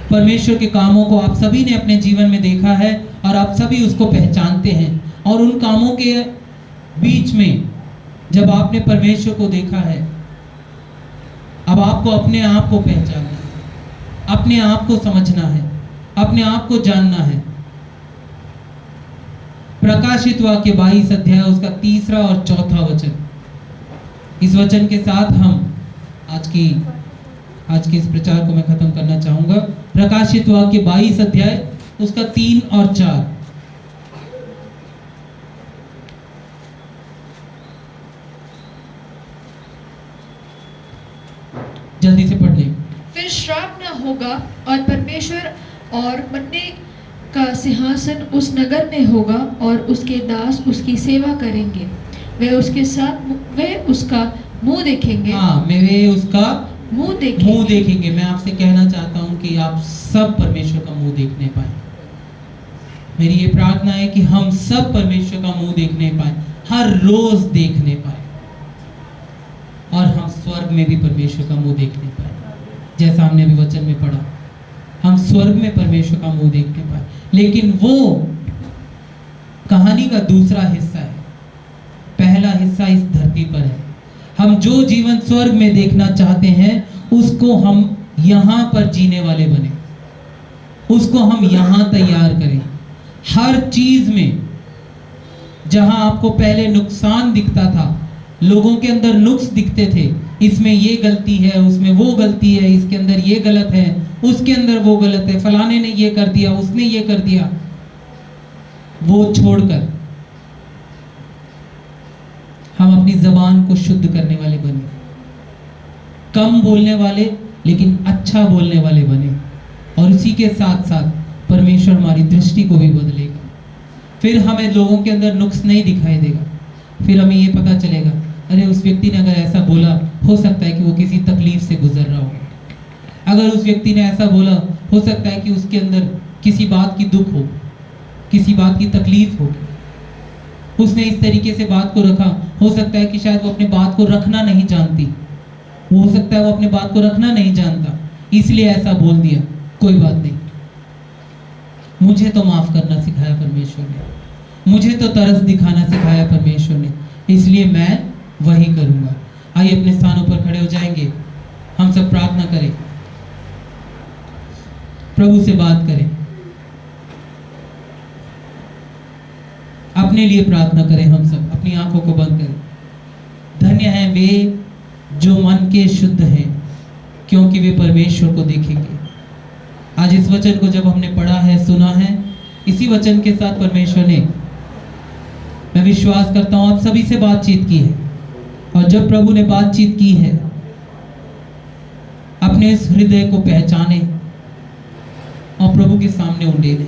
परमेश्वर के कामों को आप सभी ने अपने जीवन में देखा है और आप सभी उसको पहचानते हैं। और उन कामों के बीच में जब आपने परमेश्वर को देखा है, अब आपको अपने आप को पहचानना है, अपने आप को समझना है, अपने आप को जानना है। प्रकाशित वाक्य 22 अध्याय उसका 3 और 4 वचन। इस वचन के साथ हम आज के इस प्रचार को मैं खत्म करना चाहूंगा। प्रकाशित वाक्य 22 अध्याय उसका 3 और 4। जल्दी से पढ़ लें।
फिर श्राप न होगा और परमेश्वर और बनने का सिंहासन उस नगर में होगा और उसके दास उसकी सेवा करेंगे। वे उसका मुंह देखेंगे।
हाँ, वे उसका
मुंह
देखेंगे। मैं आपसे कहना चाहता हूँ कि आप सब परमेश्वर का मुंह देखने पाए। मेरी ये प्रार्थना है कि हम सब परमेश्वर का मुंह देखने पाए, हर रोज देखने पाए, और हम स्वर्ग में भी परमेश्वर का मुंह देखने पाए। जैसा हमने भी वचन में पढ़ा, हम स्वर्ग में परमेश्वर का मुंह देखने पाए। लेकिन वो कहानी का दूसरा हिस्सा है, पहला हिस्सा इस धरती पर है। हम जो जीवन स्वर्ग में देखना चाहते हैं उसको हम यहाँ पर जीने वाले बने, उसको हम यहाँ तैयार करें। हर चीज में जहां आपको पहले नुकसान दिखता था, लोगों के अंदर नुक्स दिखते थे, इसमें ये गलती है, उसमें वो गलती है, इसके अंदर ये गलत है, उसके अंदर वो गलत है, फलाने ने ये कर दिया, उसने ये कर दिया, वो छोड़कर हम अपनी जबान को शुद्ध करने वाले बने, कम बोलने वाले लेकिन अच्छा बोलने वाले बने। और इसी के साथ साथ परमेश्वर हमारी दृष्टि को भी बदलेगा। फिर हमें लोगों के अंदर नुक्स नहीं दिखाई देगा, फिर हमें ये पता चलेगा, अरे उस व्यक्ति ने अगर ऐसा बोला, हो सकता है कि वो किसी तकलीफ से गुजर रहा हो। अगर उस व्यक्ति ने ऐसा बोला, हो सकता है कि उसके अंदर किसी बात की दुख हो, किसी बात की तकलीफ हो। उसने इस तरीके से बात को रखा, हो सकता है कि शायद वो अपने बात को रखना नहीं जानती, हो सकता है वो अपने बात को रखना नहीं जानता, इसलिए ऐसा बोल दिया। कोई बात नहीं, मुझे तो माफ करना सिखाया परमेश्वर ने, मुझे तो तरस दिखाना सिखाया परमेश्वर ने, इसलिए मैं वही करूंगा। आइए अपने स्थानों पर खड़े हो जाएंगे, हम सब प्रार्थना करें, प्रभु से बात करें, अपने लिए प्रार्थना करें। हम सब अपनी आंखों को बंद करें। धन्य हैं वे जो मन के शुद्ध हैं, क्योंकि वे परमेश्वर को देखेंगे। आज इस वचन को जब हमने पढ़ा है, सुना है, इसी वचन के साथ परमेश्वर ने, मैं विश्वास करता हूं, आप सभी से बातचीत की है। और जब प्रभु ने बातचीत की है, अपने इस हृदय को पहचाने और प्रभु के सामने उंडेले।